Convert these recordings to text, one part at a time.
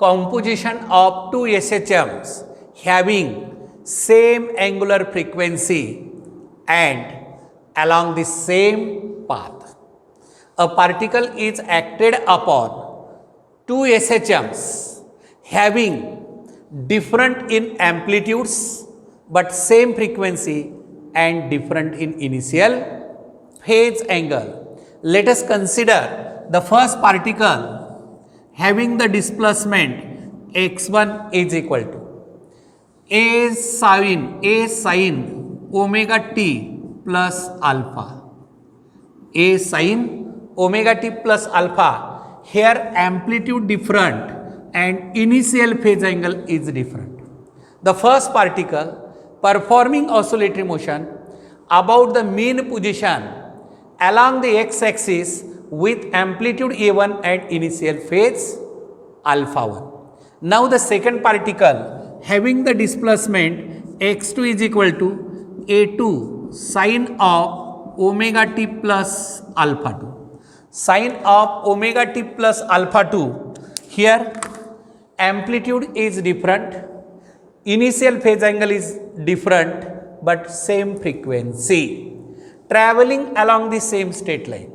composition of two SHMs having same angular frequency and along the same path. A particle is acted upon two SHMs having different in amplitudes but same frequency and different in initial phase angle. Let us consider the first particle having the displacement x1 is equal to a sin omega t plus alpha. A sin omega t plus alpha. Here amplitude different and initial phase angle is different. The first particle performing oscillatory motion about the mean position along the x-axis with amplitude a1 and initial phase alpha 1. Now the second particle having the displacement x2 is equal to a2 sin of omega t plus alpha 2. Sin of omega t plus alpha 2. Here amplitude is different, initial phase angle is different but same frequency, traveling along the same straight line.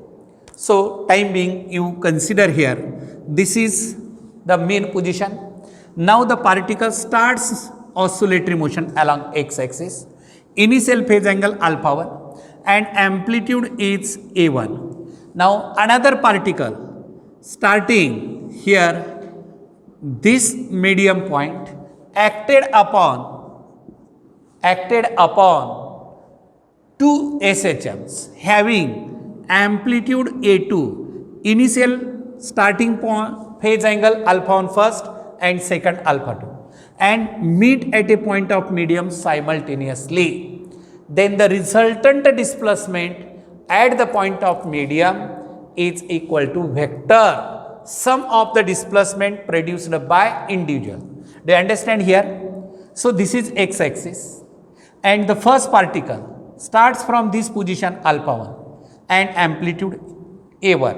So time being you consider here this is the mean position. Now the particle starts oscillatory motion along x-axis, initial phase angle alpha 1 and amplitude is a1. Now another particle starting here this medium point acted upon two SHMs having amplitude a2, initial starting point phase angle alpha 1 first and second alpha 2 and meet at a point of medium simultaneously. Then the resultant displacement at the point of medium is equal to vector sum of the displacement produced by individual. Do you understand here? So this is x-axis and the first particle starts from this position alpha 1 and amplitude a1.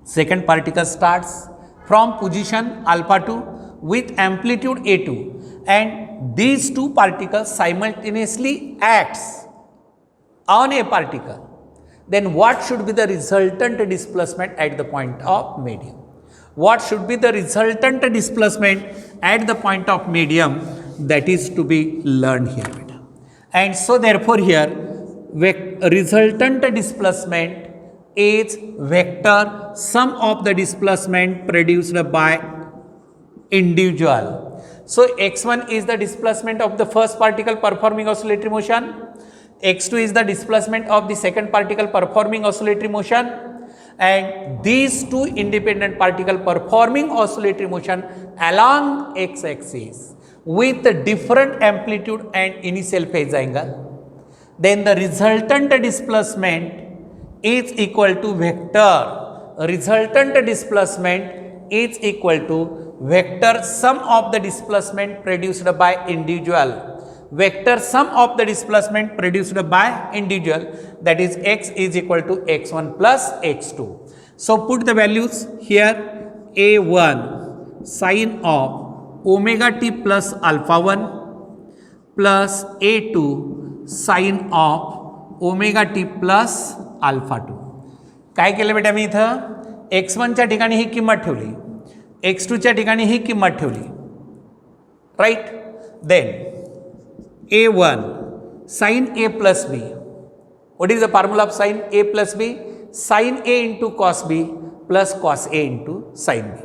Second particle starts from position alpha 2 with amplitude a2 and these two particles simultaneously acts on a particle. Then what should be the resultant displacement at the point of medium? What should be the resultant displacement at the point of medium? That is to be learned here. And so therefore here resultant displacement is vector sum of the displacement produced by individual. So x1 is the displacement of the first particle performing oscillatory motion, x2 is the displacement of the second particle performing oscillatory motion, and these two independent particles performing oscillatory motion along x-axis with the different amplitude and initial phase angle. Then the resultant displacement is equal to vector. Resultant displacement is equal to vector sum of the displacement produced by individual. Vector sum of the displacement produced by individual, that is x is equal to x1 plus x2. So put the values here. a1 sin of omega t plus alpha 1 plus a2 sin of omega t plus alpha 2. काय केलं बेटा मी इथं x1 च्या ठिकाणी ही किंमत ठेवली, x2 च्या ठिकाणी ही किंमत ठेवली, right. Then a1 sin a plus b. What is the formula of sin a plus b? Sin a into cos b plus cos a into sin b.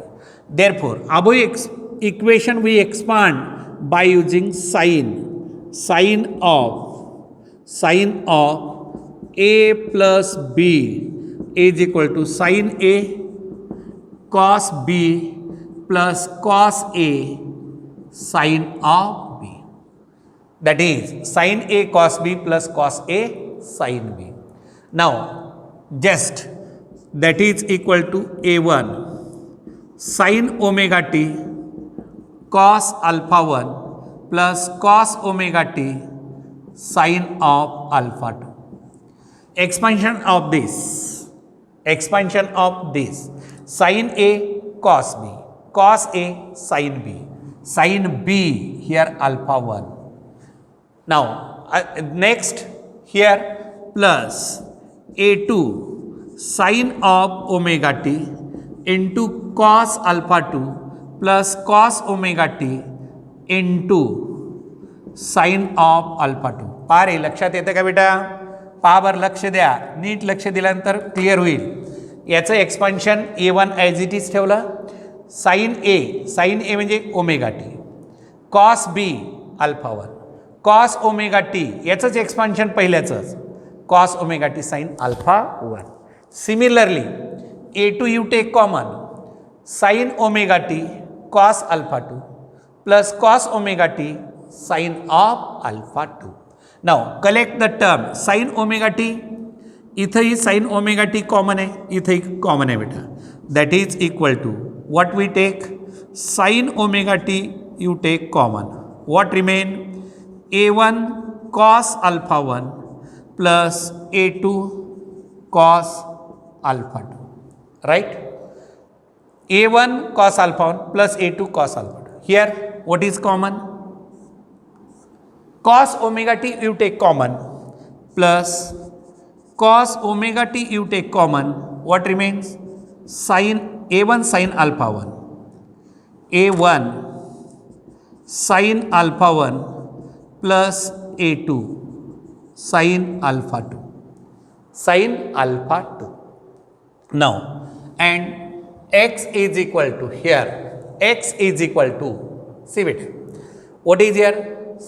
Therefore above equation we expand by using sin of a plus b is equal to sin a cos b plus cos a sin of b. That is sin a cos b plus cos a sin b. Now just that is equal to a1 sin omega t cos alpha 1 plus cos omega t sin of alpha 2. Expansion of this sin a cos b cos A, sin B. Sin B here alpha 1. Now next here plus A2 sin of omega t into cos alpha 2 plus cos omega t into sin of alpha 2. पहा रे, लक्षात येतं का बेटा? पहा बरं, लक्ष द्या, नीट लक्ष दिल्यानंतर क्लिअर होईल. याचं expansion A1 as it is ठेवलं, साइन ए म्हणजे omega t, cos B alpha 1, cos omega t याचंच एक्सपान्शन पहिल्याचंच, cos omega t sine alpha 1. Similarly A2 you take common, sine omega t cos alpha 2 plus cos omega t sine of alpha 2. Now collect the term sine omega t, इथंही sine omega T common आहे, इथंही common आहे बेटा. That is equal to what we take, sin omega t you take common, what remain, a1 cos alpha 1 plus a2 cos alpha 2, right? a1 cos alpha 1 plus a2 cos alpha 2. Here what is common? Cos omega t you take common plus cos omega t you take common, what remains? Sin a1 sin alpha 1, a1 sin alpha 1 plus a2 sin alpha 2, sin alpha 2. Now and x is equal to, here x is equal to, see it, what is here,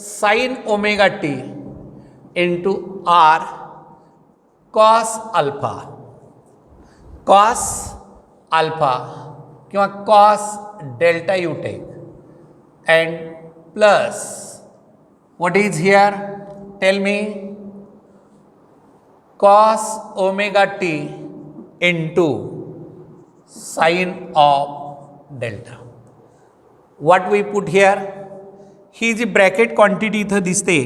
sin omega t into r cos alpha, cos alpha किंवा cos delta you take, and plus what is here, tell me, cos omega t into sin of delta. What we put here, ही जी bracket quantity इथं दिसते,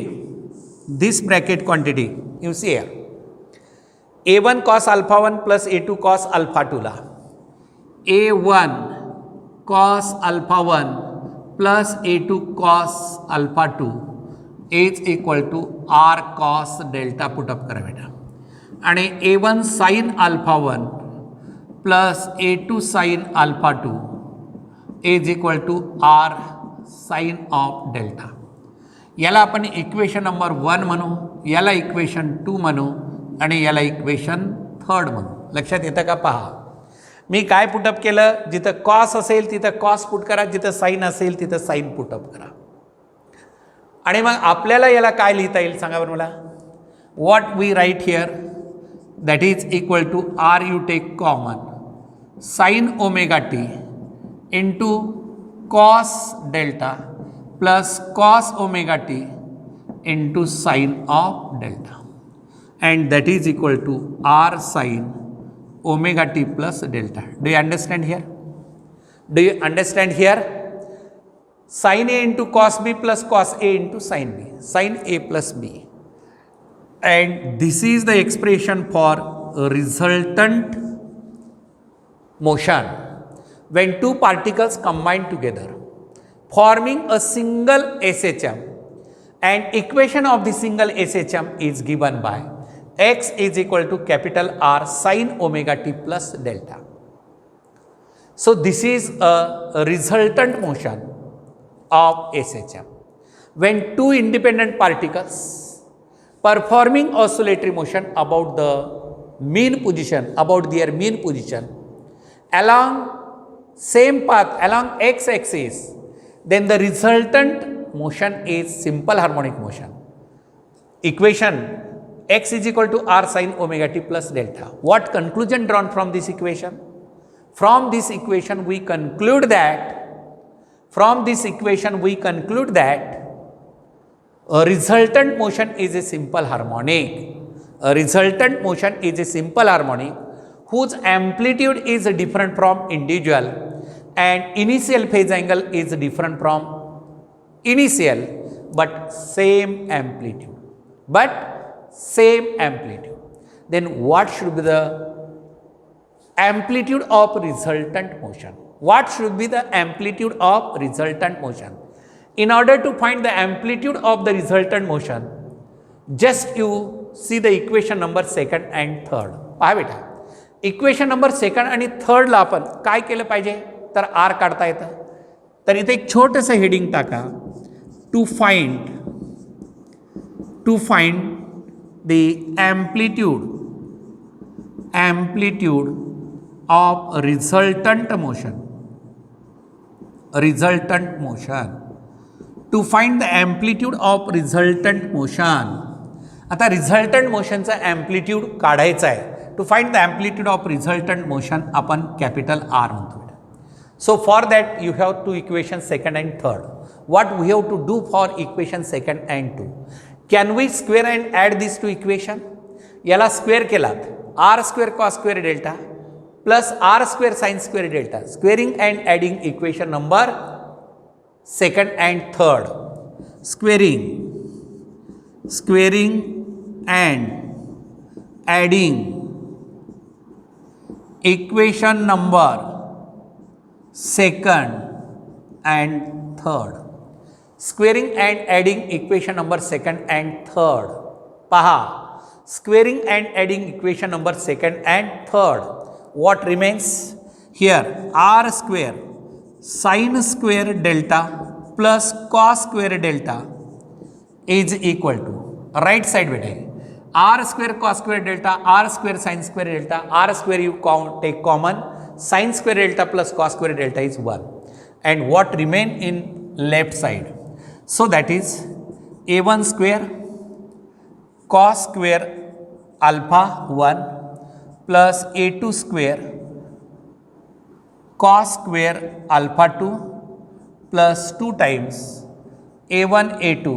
this bracket quantity you see here, a1 cos alpha 1 plus a2 cos alpha 2 ला a1 cos alpha 1 plus a2 cos alpha 2 is equal to r cos delta put up करा बेटा, आणि a1 sin alpha 1 plus a2 sin alpha 2 is equal to r sin of delta. याला आपण equation number 1 म्हणू, याला equation 2 म्हणू, आणि याला इक्वेशन 3 म्हणू. लक्षात येतं का? पहा, मी काय पुटअप केलं, जिथं कॉस असेल तिथं कॉस पुट करा, जिथं साइन असेल तिथं साइन पुटअप करा. आणि मग आपल्याला याला काय लिहिता येईल सांगा बरं मला. What we write here, that is equal to R you take common, sine omega t into cos delta plus cos omega t into sine of delta, and that is equal to r sin omega t plus delta. Do you understand here? Do you understand here? Sin a into cos b plus cos a into sin b, sin a plus b, and this is the expression for resultant motion when two particles combine together forming a single SHM, and equation of the single SHM is given by x is equal to capital R sin omega t plus delta. So this is a resultant motion of SHM when two independent particles performing oscillatory motion about the mean position, about their mean position along same path along x axis, then the resultant motion is simple harmonic motion. Equation x is equal to r sin omega t plus delta. What conclusion drawn from this equation? From this equation we conclude that a resultant motion is a simple harmonic. A resultant motion is a simple harmonic whose amplitude is different from individual and initial phase angle is different from initial but same amplitude. Then what should be the amplitude of resultant motion? What should be the amplitude of resultant motion? In order to find the amplitude of the resultant motion, just you see the equation number second and third. पहा बेटा, equation number second आणि थर्डला आपण काय केलं पाहिजे तर are काढता येतं. तर इथे एक छोटंसं हेडिंग टाका, to find the amplitude of resultant motion. To find the amplitude of resultant motion. आता रिझल्टंट मोशनचा ॲम्प्लिट्यूड काढायचा आहे. To find the amplitude of resultant motion आपण कॅपिटल आर म्हणतो. So for that you have to equation second and third. What we have to do for equation second and two? Can we square and add this to equation? याला square केलात R square cos square delta plus R square sine square delta, squaring and adding equation number second and third. Squaring and adding equation number second and third. Squaring and adding equation number second and third. Paha, squaring and adding equation number second and third. What remains here? R square sin square delta plus cos square delta is equal to, right side बेटे, r square cos square delta, r square sin square delta, r square you take common, sin square delta plus cos square delta is 1. And what remain in left side? So that is a1 square cos square alpha 1 plus a2 square cos square alpha 2 plus 2 times a1 a2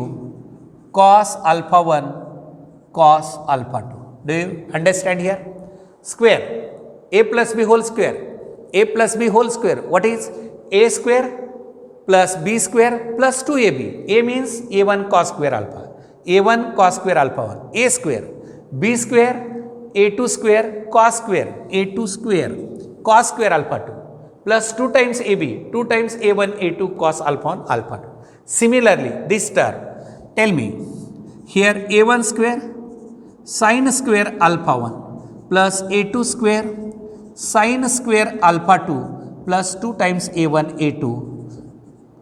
cos alpha 1 cos alpha 2. Do you understand here? Square a plus b whole square. A plus b whole square. What is a square plus b square plus 2ab. A means a1 cos square alpha. A1 cos square alpha 1. A square. B square. A2 square cos square. A2 square cos square alpha 2 plus 2 times ab. 2 times a1 a2 cos alpha 1 alpha 2. Similarly, this term. Tell me, here a1 square sin square alpha 1 plus a2 square sin square alpha 2 plus 2 times a1 a2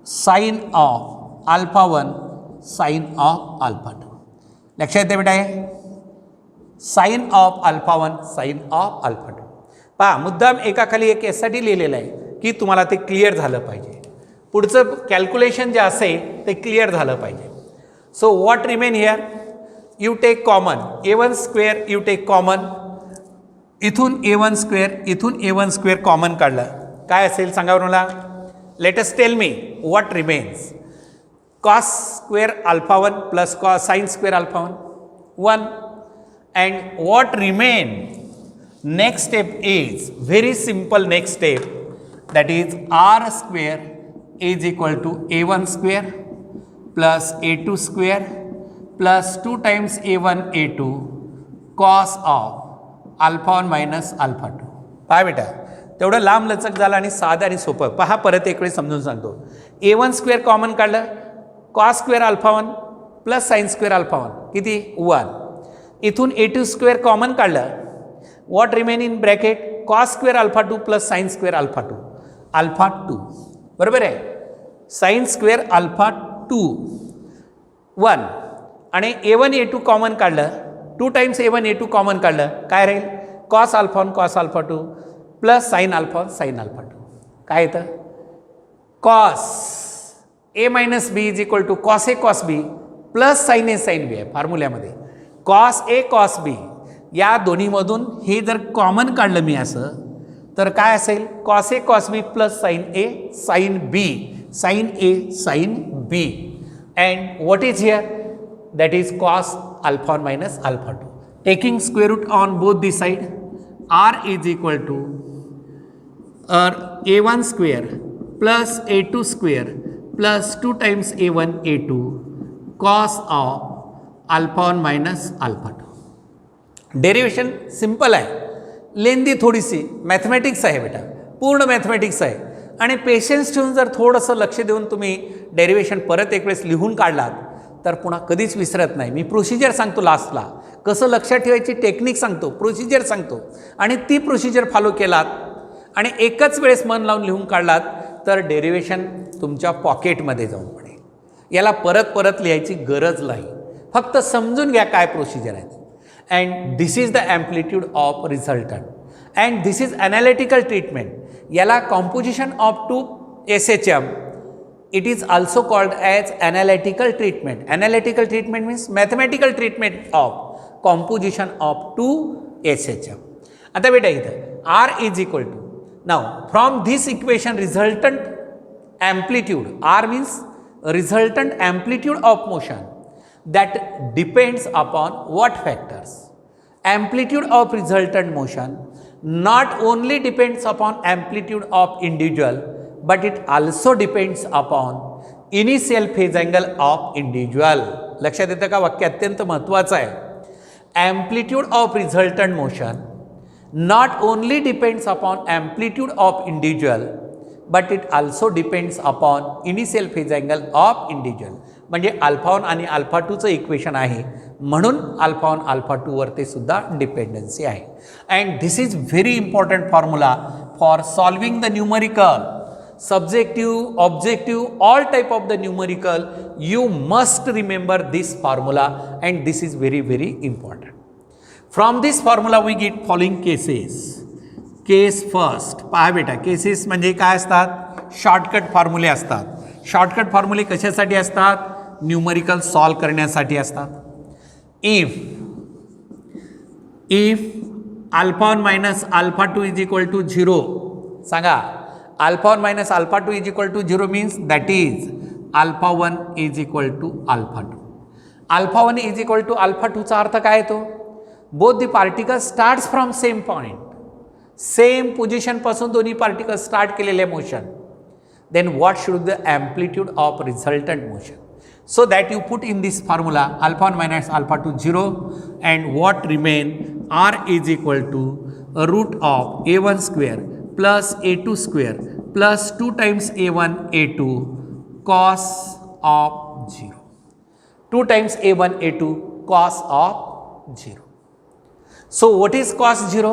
sin of alpha 1 sin of alpha 2. लक्षात येते बेटा, sin of alpha 1 sin of alpha 2. पहा, मुद्दाम एकाखाली एक यासाठी लिहिलेलं आहे की तुम्हाला ते क्लिअर झालं पाहिजे. पुढचं कॅल्क्युलेशन जे असेल ते क्लिअर झालं पाहिजे. So what remain here? You take common a1 square, you take common इथून a1 square कॉमन काढलं काय असेल सांगा मला. Let us tell me what remains. Cos square alpha 1 plus cos sin square alpha 1 and what remain? Next step is very simple. Next step, that is r square is equal to a1 square plus a2 square plus 2 times a1 a2 cos of alpha 1 minus alpha 2. पहा बेटा, तेवढं लांब लचक झालं आणि साधं आणि सोपं. पहा, परत एक वेळी समजून सांगतो. a1 स्क्वेअर कॉमन काढलं, cos square alpha 1 plus sin square alpha 1 किती 1. इथून a2 स्क्वेअर कॉमन काढलं, what remain in bracket cos square alpha 2 plus sin square alpha 2 alpha 2. बरोबर आहे. sin स्क्वेअर alpha 2 1 आणि a1 a2 कॉमन काढलं, 2 times a1 a2 common काढलं, काय राहील cos alpha 1 cos alpha 2 plus sin alpha 1 sin alpha 2. काय येतं cos a minus b is equal to cos a cos b plus sin a sin b आहे फॉर्म्युल्यामध्ये. cos a cos b या दोन्हीमधून हे जर common काढलं मी असं तर काय असेल cos a cos b plus sin a sin b sin a sin b. And what is here? That is cos alpha 1 minus alpha 2. Taking square root on both the side, r is equal to a1 square plus a2 square plus 2 times a1 a2 cos of alpha 1 minus alpha 2. Derivation simple आहे, लेंदी थोडीशी mathematics आहे बेटा, पूर्ण mathematics आहे. आणि patience ठेवून जर थोडंसं लक्ष देऊन तुम्ही डेरिवेशन परत एक वेळेस लिहून काढलात तर पुन्हा कधीच विसरत नाही. मी प्रोसिजर सांगतो लास्टला, कसं लक्षात ठेवायची टेक्निक सांगतो, प्रोसिजर सांगतो, आणि ती प्रोसिजर फॉलो केलात आणि एकच वेळेस मन लावून लिहून काढलात तर डेरिवेशन तुमच्या पॉकेटमध्ये जाऊन पडेल. याला परत परत लिहायची गरज नाही, फक्त समजून घ्या काय प्रोसिजर आहे. And this is the amplitude of resultant and this is analytical treatment. याला composition of two SHM, it is also called as analytical treatment. Analytical treatment means mathematical treatment of composition of two SHM. आता बेटा इथं R is equal to, now from this equation resultant amplitude, R means resultant amplitude of motion that depends upon what factors? Amplitude of resultant motion not only depends upon amplitude of individual but it also depends upon initial phase angle of individual. लक्षात येतं का? वाक्य अत्यंत महत्त्वाचं आहे. Amplitude of resultant motion not only depends upon amplitude of individual but it also depends upon initial phase angle of individual. म्हणजे alpha 1 आणि alpha 2चं equation आहे, म्हणून अल्फा 1 अल्फा 2 वर ते सुद्धा डिपेंडन्सी आहे. And this is very important formula for solving the numerical, subjective, objective, all type of the numerical. You must remember this formula and this is very very important. From this formula we get following cases. Case first, पहा बेटा, cases म्हणजे काय असतात? Shortcut फॉर्म्युले असतात. Shortcut फॉर्म्युले कशासाठी असतात? Numerical solve करण्यासाठी असतात. If alpha 1 minus alpha 2 is equal to 0, सांगा. Alpha 1 minus alpha 2 is equal to 0 means that is alpha 1 is equal to alpha 2. Alpha 1 is equal to alpha 2चा अर्थ काय येतो? Both the particle starts from same point, same पोझिशनपासून दोन्ही particle start केलेले motion. Then what should the amplitude of resultant motion? So that you put in this formula alpha 1 minus alpha 2 0 and what remain R is equal to root of A1 square plus A2 square plus 2 times A1 A2 cos of 0. 2 times A1 A2 cos of 0. So what is cos 0?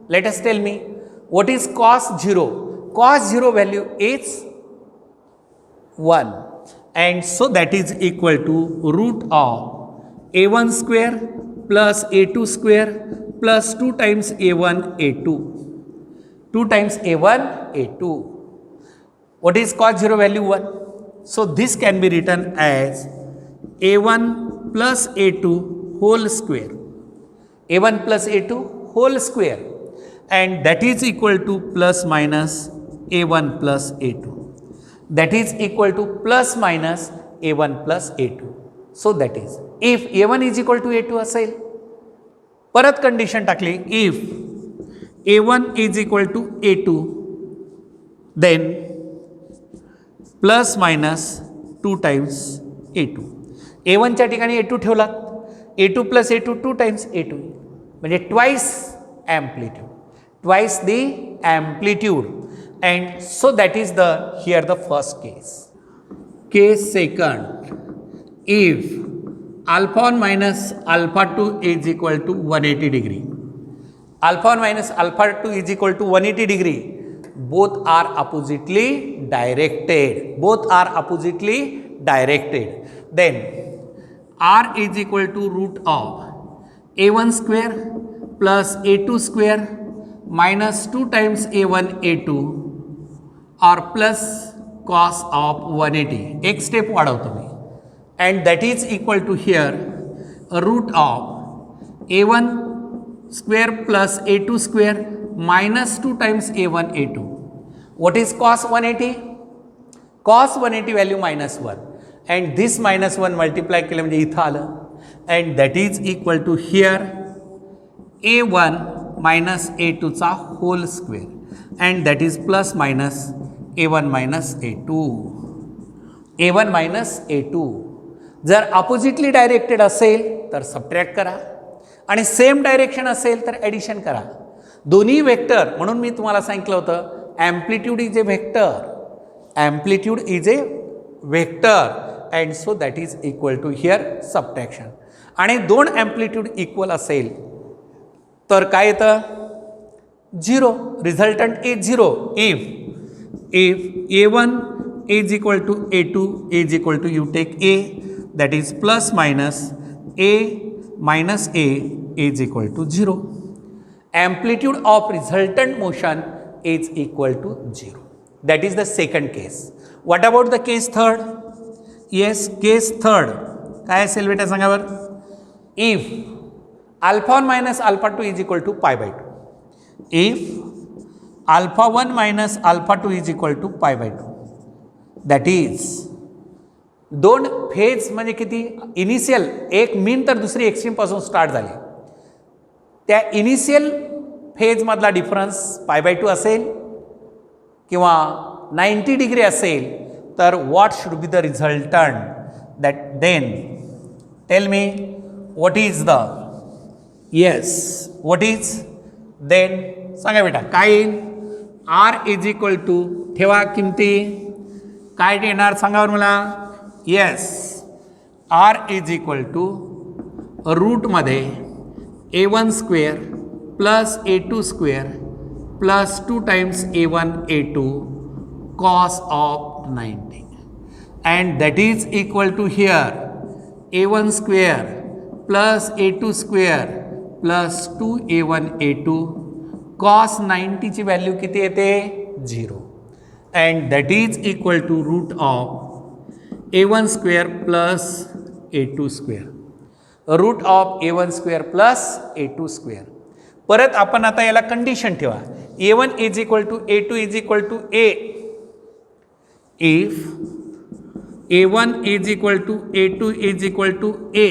Let us tell me what is cos 0? Cos 0 value is 1 and so that is equal to root of A1 square plus A2 square plus 2 times A1 A2. 2 times A1 A2. What is cos 0 value? 1. So this can be written as A1 plus A2 whole square. A1 plus A2 whole square and that is equal to plus minus A1 plus A2. That is equal to plus minus A1 plus A2. So that is if A1 is equal to A2 असेल, परत condition टाकली, if A1 is equal to A2 then plus minus 2 times A2. A1 च्या ठिकाणी A2 ठेवलात, A2 plus A2 2 times A2 म्हणजे twice amplitude, twice the amplitude, and so that is the here the first case. Case second, if alpha 1 minus alpha 2 is equal to 180 degree. Alpha 1 minus alpha 2 is equal to 180 degree. Both are oppositely directed. Both are oppositely directed. Then R is equal to root of A1 square plus A2 square minus 2 times A1 A2 or plus cos of 180. एक step वाढवतो मी. And that is equal to here root of A1 square plus A2 square minus 2 times A1 A2. What is cos 180? Cos 180 value minus 1 and this minus 1 multiply केलं म्हणजे इथं आलं and that is equal to here A1 minus A2 चा whole square and that is plus minus A1 minus A2. A1 minus A2. जर oppositely directed असेल तर subtract करा आणि सेम डायरेक्शन असेल तर ॲडिशन करा. दोन्ही वेक्टर, म्हणून मी तुम्हाला सांगितलं होतं amplitude is a vector, amplitude is a vector, and so that is equal to here subtraction. आणि दोन amplitude equal असेल तर काय येतं 0, resultant is 0 if a1 is equal to a2 is equal to, you take a, that is plus minus a minus a is equal to 0. Amplitude of resultant motion is equal to 0. That is the second case. What about the case third? Yes, case third काय असेल बेटा सांगा बरं. If alpha 1 minus alpha 2 is equal to pi by 2. If alpha 1 minus alpha 2 is equal to pi by 2. That is दोन phase म्हणजे किती initial, एक mean तर दुसरी एक्स्ट्रीम पासून स्टार्ट झाली, त्या इनिशियल फेज मधला डिफरन्स पाय बाय 2 असेल किंवा 90 डिग्री असेल तर what should be the resultant that then tell me what is the yes what is then सांगा बेटा काय येईल. आर इज इक्वल टू ठेवा किमती काय येणार सांगा बरं मला. Yes R is equal to रूटमध्ये a1 square plus a2 square plus 2 times a1 a2 cos of 90 and that is equal to here a1 square plus a2 square plus 2a1 a2 cos 90 ची value किती येते 0 and that is equal to root of a1 square plus a2 square, root of a1 square plus a2 square. परत आपण आता याला condition ठेवा. a1 is equal to a2 is equal to a. If a1 is equal to a2 is equal to a,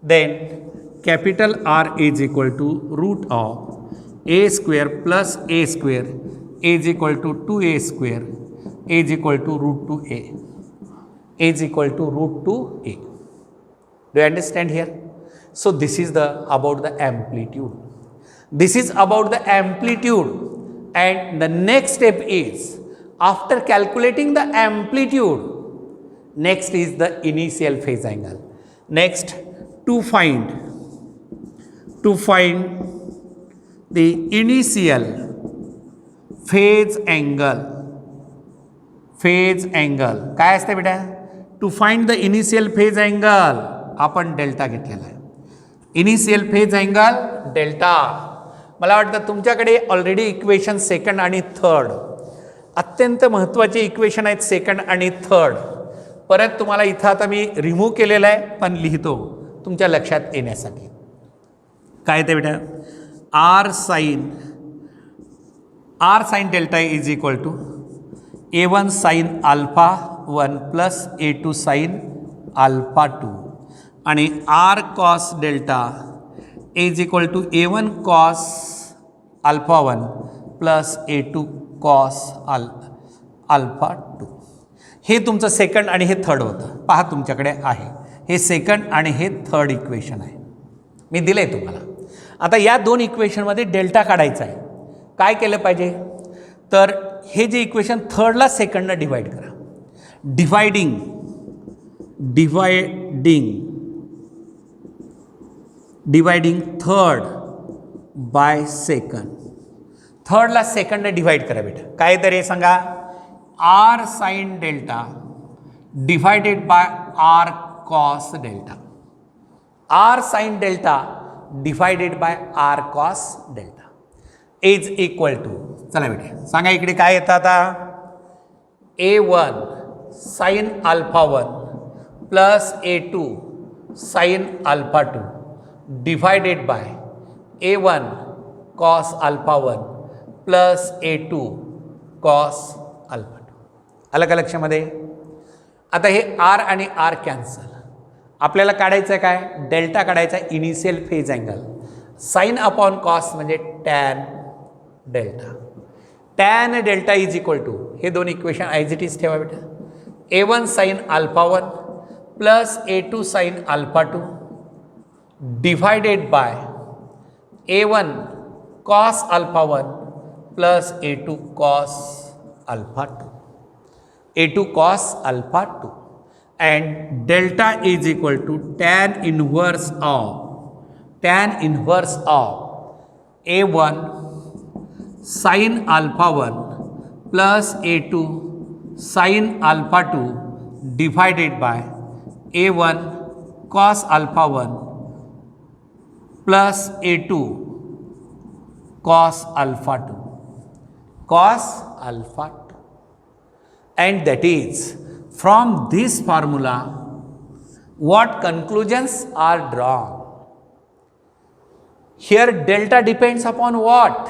then capital R is equal to root of a square plus a square is equal to 2a square is equal to root 2a is equal to root 2a. Do you understand here? So this is the about the amplitude. This is about the amplitude, and the next step is after calculating the amplitude, next is the initial phase angle. Next to find the initial phase angle. phase angle काय असते बेटा. To find the initial phase angle आपण delta घेतलेला आहे. Initial phase angle delta. मला वाटतं तुमच्याकडे already equation second आणि थर्ड अत्यंत महत्त्वाचे इक्वेशन आहेत सेकंड आणि थर्ड. परत तुम्हाला इथं आता मी रिमूव्ह केलेलं आहे पण लिहितो तुमच्या लक्षात येण्यासाठी. काय ते बेटा R sine delta is equal to a1 sine alpha 1 plus a2 sine alpha 2 आणि r cos delta is equal to a1 cos alpha 1 plus a2 cos alpha 2. हे तुमचं सेकंड आणि हे थर्ड होतं. पहा तुमच्याकडे आहे हे सेकंड आणि हे थर्ड इक्वेशन आहे, मी दिलं आहे तुम्हाला. आता या दोन इक्वेशनमध्ये डेल्टा काढायचा आहे. काय केलं पाहिजे तर हे जे इक्वेशन थर्डला सेकंडनं डिवाइड करा. Dividing third by second. थर्डला सेकंडनं डिवाइड करा बेटा. काय तर हे सांगा R sine delta divided by R cos delta. R sine delta divided by R cos delta is equal to, चला बेटा सांगा इकडे काय येतं आता. a1 sine alpha 1 plus a2 sine alpha 2 divided by a1 cos alpha 1 plus a2 cos alpha 2. आलं का लक्षामध्ये. आता हे आर आणि आर कॅन्सल. आपल्याला काढायचं आहे काय डेल्टा काढायचा initial phase angle. Sine upon cos म्हणजे tan delta. Tan delta is equal to हे दोन इक्वेशन ॲज इट इज ठेवा बेटा. a1 sine alpha 1 plus a2 sine alpha 2 divided by a1 cos alpha 1 plus a2 cos alpha 2. a2 cos alpha 2 and delta is equal to tan inverse of a1 sin alpha 1 plus a2 sin alpha 2 divided by a1 cos alpha 1 plus a2 cos alpha 2 and that is from this formula what conclusions are drawn. Here delta depends upon what?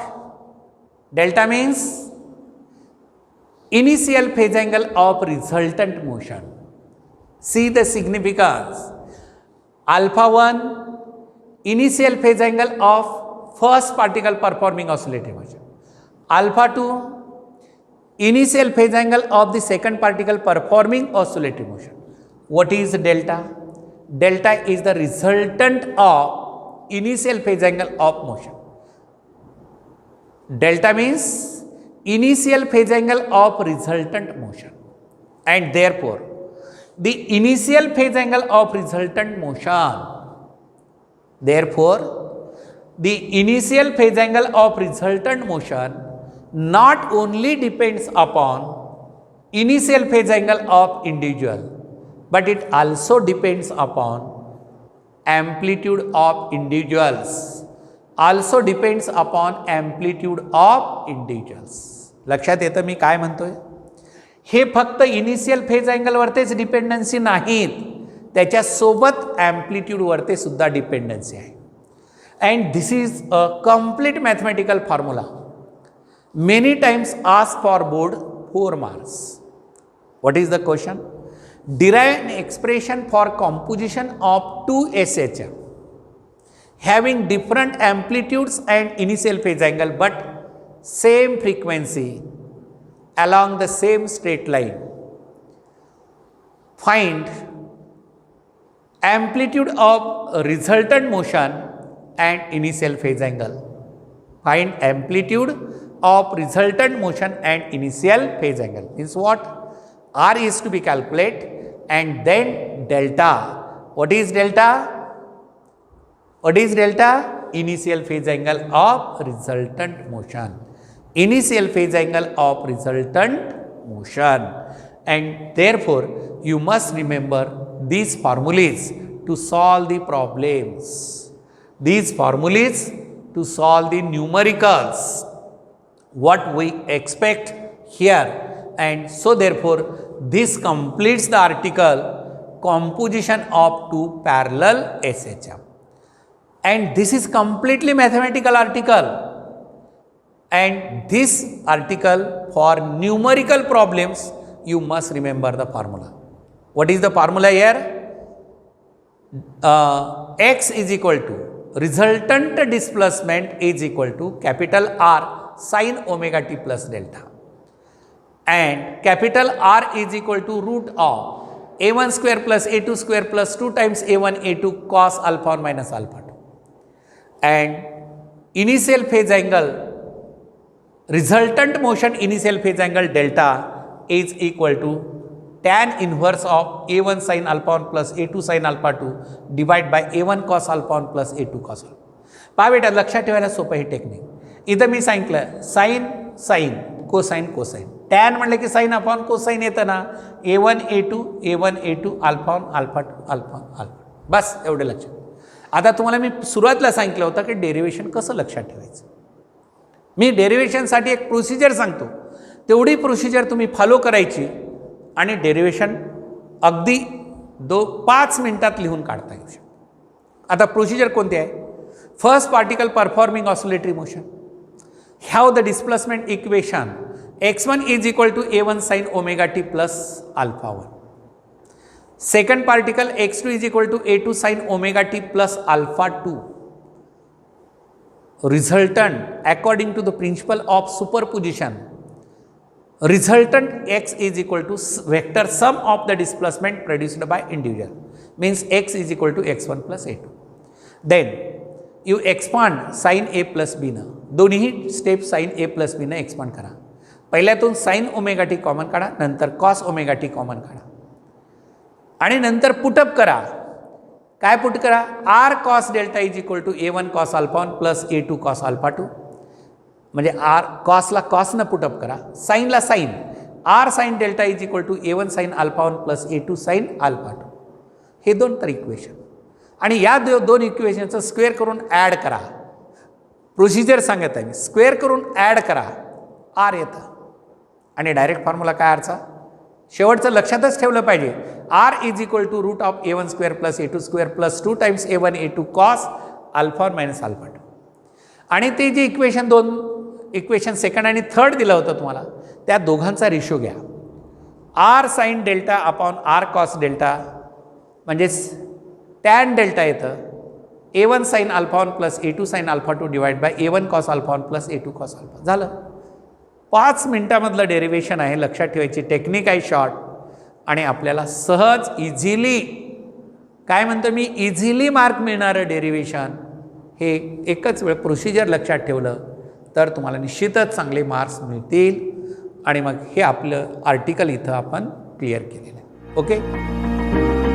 Delta means initial phase angle of resultant motion. See the significance. Alpha 1 initial phase angle of first particle performing oscillatory motion. Alpha 2 initial phase angle of the second particle performing oscillatory motion. What is delta? Delta is the resultant of initial phase angle of motion. Delta means initial phase angle of resultant motion, and therefore the initial phase angle of resultant motion, therefore the initial phase angle of resultant motion not only depends upon initial phase angle of individual, but it also depends upon amplitude of individuals, also depends upon amplitude of individuals. लक्षात येतं मी काय म्हणतोय? हे फक्त initial phase अँगलवरतीच dependency नाहीत, त्याच्यासोबत ॲम्प्लिट्यूडवरती सुद्धा dependency आहे. And this is a complete mathematical formula. Many times asked for board 4 marks. What is the question? Derive an expression for composition of two SHM having different amplitudes and initial phase angle but same frequency along the same straight line. Find amplitude of resultant motion and initial phase angle. Find amplitude of resultant motion and initial phase angle. Means what? R is to be calculated and then delta. What is delta? What is delta? Initial phase angle of resultant motion. Initial phase angle of resultant motion. And therefore, you must remember these formulas to solve the problems. These formulas to solve the numericals. What we expect here, and so therefore this completes the article composition of two parallel SHM, and this is completely mathematical article, and this article for numerical problems you must remember the formula. What is the formula here? X is equal to resultant displacement is equal to capital R sin omega t plus delta, and capital R is equal to root of a1 square plus a2 square plus 2 times a1 a2 cos alpha 1 minus alpha 2, and initial phase angle resultant motion initial phase angle delta is equal to tan inverse of a1 sin alpha 1 plus a2 sin alpha 2 divided by a1 cos alpha 1 plus a2 cos alpha. पहा बेटा, लक्षात ठेवायला सोपं ही technique. इथं मी सांगितलं sine sine cosine cosine, tan म्हणलं की साइन अपॉन कोसाइन येतं ना, a1 a2 alpha 1 alpha 2 alpha alpha. बस एवढं लक्षात. आता तुम्हाला मी सुरुवातीला सांगितलं होतं की डेरिवेशन कसं लक्षात ठेवायचं. मी डेरिवेशनसाठी एक प्रोसिजर सांगतो, तेवढी प्रोसिजर तुम्ही फॉलो करायची आणि डेरिवेशन अगदी 5 मिनिटात लिहून काढता येऊ शकतो. आता प्रोसिजर कोणती आहे? First particle performing oscillatory motion, have the displacement equation x1 is equal to a1 sin omega t plus alpha 1. Second particle x2 is equal to a2 sin omega t plus alpha 2. Resultant according to the principle of superposition, resultant x is equal to vector sum of the displacement produced by individual, means x is equal to x1 plus a2. Then you expand sine A plus बीनं, दोन्ही step sine A plus बीनं expand करा. पहिल्यातून sine omega T common काढा, नंतर cos omega T common काढा आणि नंतर पुटअप करा. काय पुट करा? R cos delta is equal to A1 cos alpha 1 plus A2 cos alpha 2. म्हणजे आर कॉसला कॉसनं पुटअप करा, साईनला sine. R sine delta is equal to A1 sine alpha 1 plus A2 sine alpha 2. हे दोन तर इक्वेशन आणि या दोन इक्वेशनचं स्क्वेअर करून ॲड करा. प्रोसिजर सांगत आहे मी. स्क्वेअर करून ॲड करा, आर येतं आणि डायरेक्ट फॉर्म्युला काय आरचा? शेवटचं लक्षातच ठेवलं पाहिजे. R is equal to root of A1 square plus A2 square plus 2 times A1 A2 cos alpha minus alpha 2. आणि ते जे इक्वेशन सेकंड आणि थर्ड दिलं होतं तुम्हाला, त्या दोघांचा रेशो घ्या. R sine delta upon R cos delta म्हणजेच टॅन डेल्टा येतं A1 sine alpha 1 plus A2 sine alpha 2 divide by A1 cos alpha 1 plus A2 cos alpha. झालं. 5 मिनिटामधलं डेरिव्हेशन आहे. लक्षात ठेवायची टेक्निक आहे शॉर्ट आणि आपल्याला सहज इझिली, काय म्हणतो मी, इझिली मार्क मिळणारं डेरिव्हेशन. हे एकच वेळ प्रोसिजर लक्षात ठेवलं तर तुम्हाला निश्चितच चांगले मार्क्स मिळतील. आणि मग हे आपलं आर्टिकल इथं आपण क्लिअर केलेलं आहे. ओके.